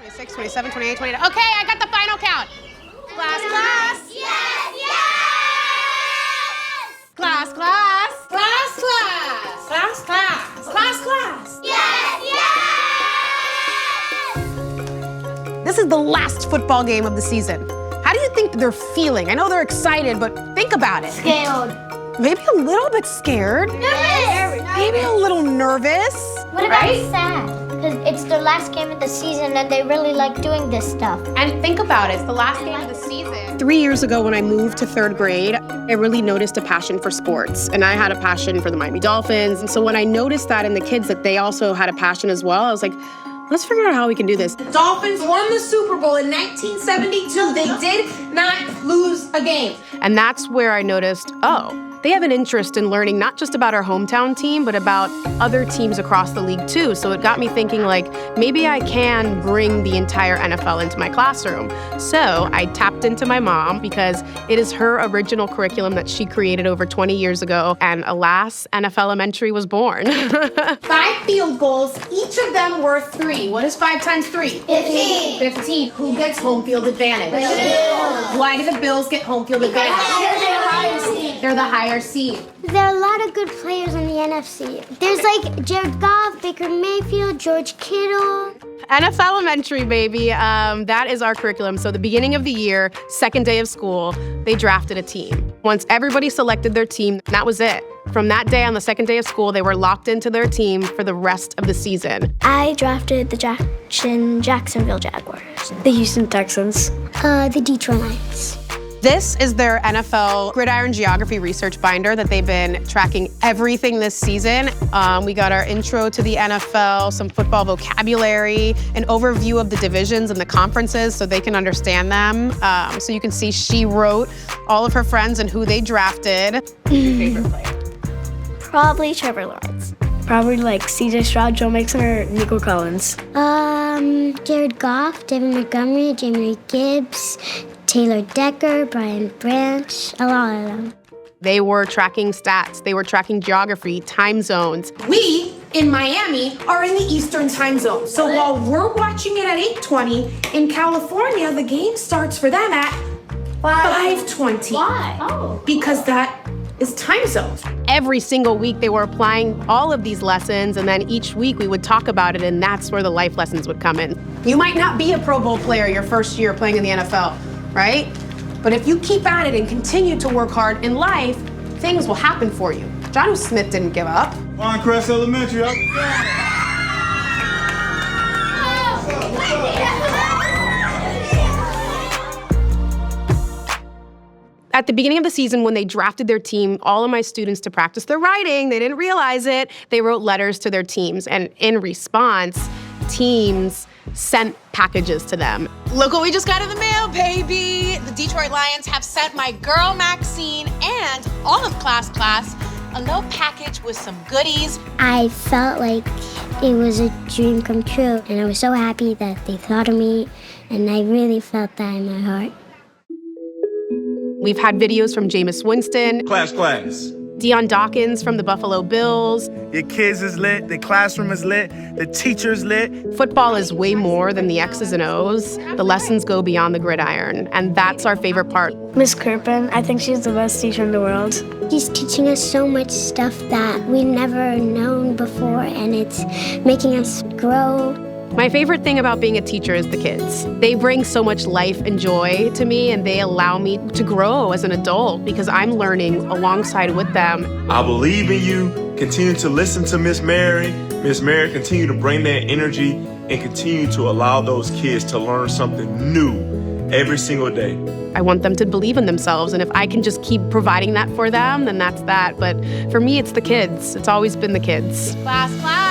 26, 27, 28, 29. Okay, I got the final count. Class, class. Yes, yes! Class, class. Class, class. Class, class. Class, class. Yes, yes! This is the last football game of the season. How do you think they're feeling? I know they're excited, but think about it. Scared. Maybe a little bit scared. Nervous. Maybe a little nervous. What about sad? Because it's the last game of the season and they really like doing this stuff. And think about it, it's the last game of the season. 3 years ago when I moved to third grade, I really noticed a passion for sports. And I had a passion for the Miami Dolphins. And so when I noticed that in the kids that they also had a passion as well, I was like, let's figure out how we can do this. Dolphins won the Super Bowl in 1972. They did not lose a game. And that's where I noticed, oh, they have an interest in learning not just about our hometown team, but about other teams across the league too. So it got me thinking like, maybe I can bring the entire NFL into my classroom. So I tapped into my mom because it is her original curriculum that she created over 20 years ago. And alas, NFL Elementary was born. 5 field goals, each of them were 3. What is 5 times 3? 15. 15. Who gets home field advantage? Bills. Why do the Bills get home field advantage? They're the higher seed. There are a lot of good players in the NFC. There's like Jared Goff, Baker Mayfield, George Kittle. NFL Elementary, baby. That is our curriculum. So the beginning of the year, second day of school, they drafted a team. Once everybody selected their team, that was it. From that day on the second day of school, they were locked into their team for the rest of the season. I drafted the Jacksonville Jaguars. The Houston Texans. The Detroit Lions. This is their NFL Gridiron Geography Research Binder that they've been tracking everything this season. We got our intro to the NFL, some football vocabulary, an overview of the divisions and the conferences so they can understand them. So you can see she wrote all of her friends and who they drafted. Your favorite player? Probably Trevor Lawrence. Probably like CJ Stroud, Joe Mixon, or Nico Collins. Jared Goff, David Montgomery, Jamie Gibbs, Taylor Decker, Brian Branch, a lot of them. They were tracking stats. They were tracking geography, time zones. We, in Miami, are in the Eastern time zone. So while we're watching it at 8:20, in California, the game starts for them at 5:20. Why? Oh. Because that is time zones. Every single week they were applying all of these lessons, and then each week we would talk about it, and that's where the life lessons would come in. You might not be a Pro Bowl player your first year playing in the NFL, right? But if you keep at it and continue to work hard in life, things will happen for you. John Smith didn't give up. Pinecrest Elementary. At the beginning of the season, when they drafted their team, all of my students, to practice their writing, they didn't realize it, they wrote letters to their teams. And in response, teams sent packages to them. Look what we just got in the mail, baby! The Detroit Lions have sent my girl Maxine and all of Class a little package with some goodies. I felt like it was a dream come true, and I was so happy that they thought of me, and I really felt that in my heart. We've had videos from Jameis Winston, Class. Deion Dawkins from the Buffalo Bills. Your kids is lit, the classroom is lit, the teacher's lit. Football is way more than the X's and O's. The lessons go beyond the gridiron, and that's our favorite part. Miss Kirpin, I think she's the best teacher in the world. She's teaching us so much stuff that we've never known before, and it's making us grow. My favorite thing about being a teacher is the kids. They bring so much life and joy to me, and they allow me to grow as an adult because I'm learning alongside with them. I believe in you. Continue to listen to Miss Mary. Miss Mary, continue to bring that energy and continue to allow those kids to learn something new every single day. I want them to believe in themselves, and if I can just keep providing that for them, then that's that. But for me, it's the kids. It's always been the kids. Class.